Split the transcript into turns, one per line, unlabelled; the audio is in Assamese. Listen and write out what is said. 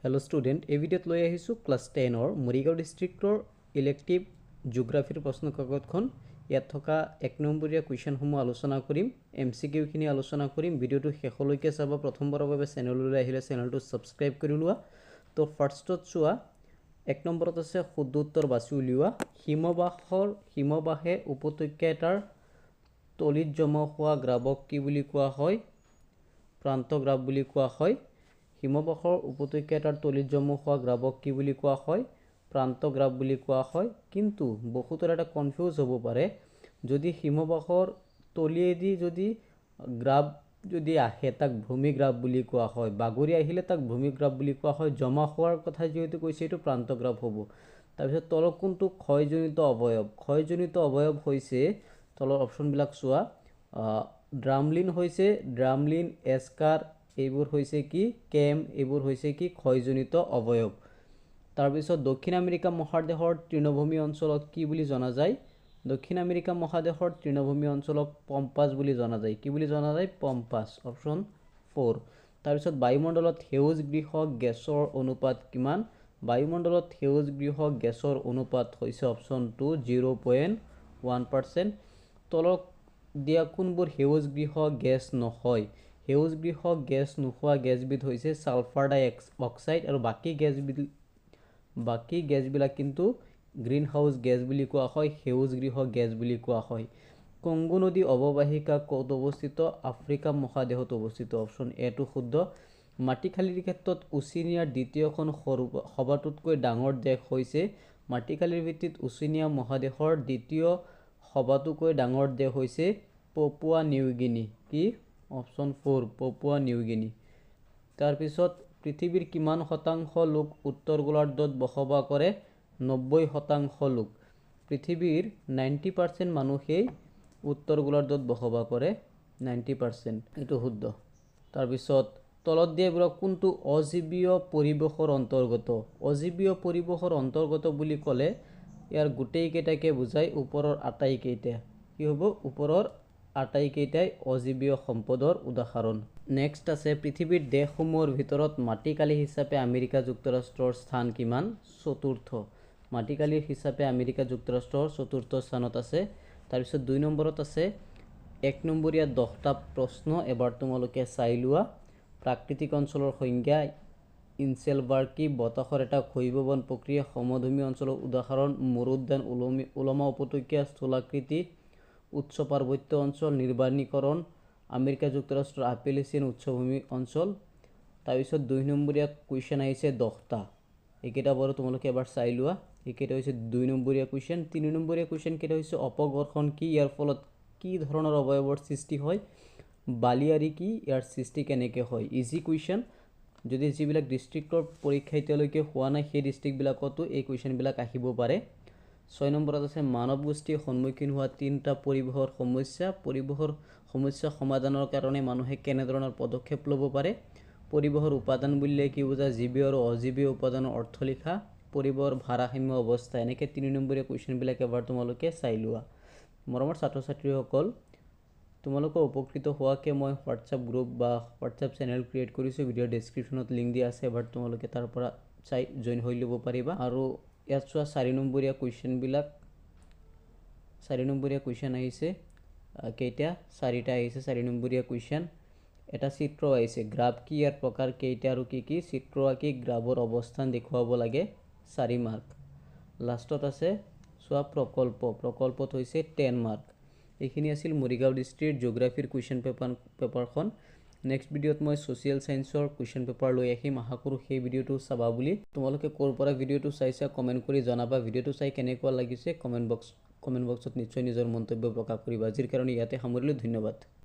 हेलो स्टूडेंट ए भिडिओत লৈ আহিছো ক্লাস 10 ৰ মৰিগাঁও ডিস্ট্ৰিক্টৰ ইলেক্টিভ জিওগ্ৰাফিৰ প্ৰশ্ন কাকতখন ইয়াত থকা 1 নম্বৰীয়া কোৱেশ্চনসমূহ আলোচনা কৰিম এমসিকিউ খিনি আলোচনা কৰিম ভিডিওটো শেষলৈকে চাবা প্ৰথমবাৰৰ বাবে চেনেললৈ আহিলে চেনেলটো সাবস্ক্ৰাইব কৰি লোৱা তো ফাৰ্ষ্টত চোৱা 1 নম্বৰত আছে শুদ্ধ উত্তৰ বাছি উলিওৱা হিমবাহে উপত্যকা এটাৰ তলিত জমা হোৱা গ্ৰাবক কি বুলি কোৱা হয় প্ৰান্ত গ্ৰাব বুলি কোৱা হয় হিমবাহৰ উপত্যকা এটাৰ তলিত জমা হোৱা গ্ৰাবক কি বুলি কোৱা হয় প্ৰান্ত গ্ৰাব বুলি কোৱা হয় কিন্তু বহুতৰ এটা কনফিউজ হ'ব পাৰে যদি হিমবাহৰ তলিয়েদি যদি গ্ৰাব যদি আহে তাক ভূমিগ্ৰাব বুলি কোৱা হয় বাগৰি আহিলে তাক ভূমিগ্ৰাব বুলি কোৱা হয় জমা হোৱাৰ কথা যেহেতু কৈছে এটো প্ৰান্ত গ্ৰাব হ'ব তাৰপিছত তলৰ কোনটো ক্ষয়জনিত অৱয়ব হৈছে তলৰ অপচনবিলাক চোৱা ড্ৰামলিন হৈছে ড্ৰামলিন এস্কাৰ এইবোৰ হৈছে কি কেম এইবোৰ হৈছে কি ক্ষয়জনিত অৱয়ব তাৰপিছত দক্ষিণ আমেৰিকা মহাদেশৰ তৃণভূমি অঞ্চলক কি বুলি জনা যায় দক্ষিণ আমেৰিকা মহাদেশৰ তৃণভূমি অঞ্চলক পম্পাস বুলি জনা যায় কি বুলি জনা যায় পম্পাস অপচন 4 তাৰপিছত বায়ুমণ্ডলত সেউজ গৃহ গেছৰ অনুপাত কিমান বায়ুমণ্ডলত সেউজ গৃহ গেছৰ অনুপাত হৈছে অপচন 2 0.1% তলক দিয়া কোনবোৰ সেউজ গৃহ গেছ নহয় সেউজ গৃহ গেছ নোহোৱা গেছবিধ হৈছে সালফাৰ ডাই অক্সাইড আৰু বাকি গেছবিলাক কিন্তু গ্ৰীণ হাউস গেছ বুলি কোৱা হয় সেউজ গৃহ গেছ বুলি কোৱা হয় কংগো নদী অৱবাহিকা ক'ত অৱস্থিত আফ্ৰিকা মহাদেশত অৱস্থিত অপচন এ টো শুদ্ধ মাটিখালীৰ ক্ষেত্ৰত উচিনিয়াৰ দ্বিতীয়খন সবাতোতকৈ ডাঙৰ দেশ হৈছে মাটিখালীৰ ভিত্তিত উচিনিয়া মহাদেশৰ দ্বিতীয় সবাতোতকৈ ডাঙৰ দেশ হৈছে পপুৱা নিউগিনি কি অপচন 4 পপুৱা নিউগিনি তাৰপিছত পৃথিৱীৰ কিমান শতাংশ লোক উত্তৰ গোলাৰ্ধত বসবাস কৰে 90% লোক পৃথিৱীৰ 90% মানুহেই উত্তৰ গোলাৰ্ধত বসবাস কৰে 90% এটো শুদ্ধ তাৰপিছত তলত দিয়াবোৰ কোনটো অজীৱীয় পৰিবেশৰ অন্তৰ্গত বুলি ক'লে ইয়াৰ গোটেই কেইটাকে বুজাই ওপৰৰ আটাই কেইটা কি হ'ব ওপৰৰ আটাই কেইটাই অজীৱীয় সম্পদৰ উদাহৰণ নেক্সট আছে পৃথিৱীৰ দেশসমূহৰ ভিতৰত মাটিকালি হিচাপে আমেৰিকা যুক্তৰাষ্ট্ৰৰ স্থান কিমান চতুৰ্থ মাটিকালি হিচাপে আমেৰিকা যুক্তৰাষ্ট্ৰৰ চতুৰ্থ স্থানত আছে তাৰপিছত 2 নম্বৰত আছে 1 নম্বৰীয়া 10টা প্ৰশ্ন এবাৰ তোমালোকে চাই লোৱা প্ৰাকৃতিক অঞ্চলৰ সংজ্ঞা ইনসেলবাৰ কি বতাহৰ এটা ক্ষয়িববন প্ৰক্ৰিয়া সমভূমি অঞ্চলৰ উদাহৰণ মৰুদ্যান উলমা উপত্যকা স্থলাকৃতি উচ্চ পাৰ্বত্য অঞ্চল নিৰ্বাণীকৰণ আমেৰিকা যুক্তৰাষ্ট্ৰৰ আপেলেচিয়ান উচ্চভূমি অঞ্চল তাৰপিছত 2 নম্বৰীয়া কোৱেশ্চন আহিছে 10টা এইকেইটা বাৰু তোমালোকে এবাৰ চাই লোৱা এইকেইটা হৈছে 2 নম্বৰীয়া কোৱেশ্চন 3 নম্বৰীয়া কোৱেশ্চন কেইটা হৈছে অপঘৰ্ষণ কি ইয়াৰ ফলত কি ধৰণৰ অৱয়ৱৰ সৃষ্টি হয় বালিয়াৰি কি ইয়াৰ সৃষ্টি কেনেকৈ হয় ইজি কোৱেশ্চন যদি যিবিলাক ডিস্ট্ৰিক্টৰ পৰীক্ষা এতিয়ালৈকে হোৱা নাই সেই ডিস্ট্ৰিক্টবিলাকতো এই কোৱেশ্চনবিলাক আহিব পাৰে 6 নম্বৰত আছে মানৱ গোষ্ঠীৰ সন্মুখীন হোৱা 3টা পৰিবেশৰ সমস্যা সমাধানৰ কাৰণে মানুহে কেনে ধৰণৰ পদক্ষেপ ল'ব পাৰে পৰিবেশৰ উপাদান বুলিলে কি বুজা জীৱীয় আৰু অজীৱীয় উপাদানৰ অৰ্থ লিখা পৰিবেশৰ ভাৰসাম্য অৱস্থা এনেকৈ 3 নম্বৰীয়া কোৱেশ্চনবিলাক এবাৰ তোমালোকে চাই লোৱা মৰমৰ ছাত্ৰ ছাত্ৰীসকল তোমালোকে উপকৃত হোৱাকে মই হোৱাটছআপ গ্ৰুপ বা হোৱাটছআপ চেনেল ক্ৰিয়েট কৰিছোঁ ভিডিঅ' ডেছক্ৰিপশ্যনত লিংক দিয়া আছে এবাৰ তোমালোকে তাৰ পৰা চাই জইন হৈ ল'ব পাৰিবা আৰু ইয়াত চোৱা 4 নম্বৰীয়া কোৱেশ্চনবিলাক 4 নম্বৰীয়া কোৱেশ্চন আহিছে কেইটা 4টা আহিছে 4 নম্বৰীয়া কোৱেশ্চন এটা চিত্ৰ আহিছে গ্ৰাফ কি ইয়াৰ প্ৰকাৰ কেইটা আৰু কি কি চিত্ৰ আঁকি গ্ৰাফৰ অৱস্থান দেখুৱাব লাগে 4 মাৰ্ক লাষ্টত আছে চোৱা প্ৰকল্পত হৈছে 10 মাৰ্ক এইখিনি আছিল মৰিগাঁও ডিস্ট্ৰিক্ট জিওগ্ৰাফিৰ কোৱেশ্চন পেপাৰখন নেক্সট ভিডিঅ'ত মই সোশ্যাল সায়েন্সৰ কোৱেশ্চন পেপাৰ লৈ আহিম আশা কৰোঁ সেই ভিডিঅ'টো চাবা বুলি তোমালোকে ক'ৰ পৰা ভিডিঅ'টো চাইছা কমেন্ট কৰি জনাবা ভিডিঅ'টো চাই কেনেকুৱা লাগিছে কমেন্ট বক্সত নিশ্চয় নিজৰ মন্তব্য প্ৰকাশ কৰিবা আজিৰ কাৰণে ইয়াতে সামৰিলোঁ ধন্যবাদ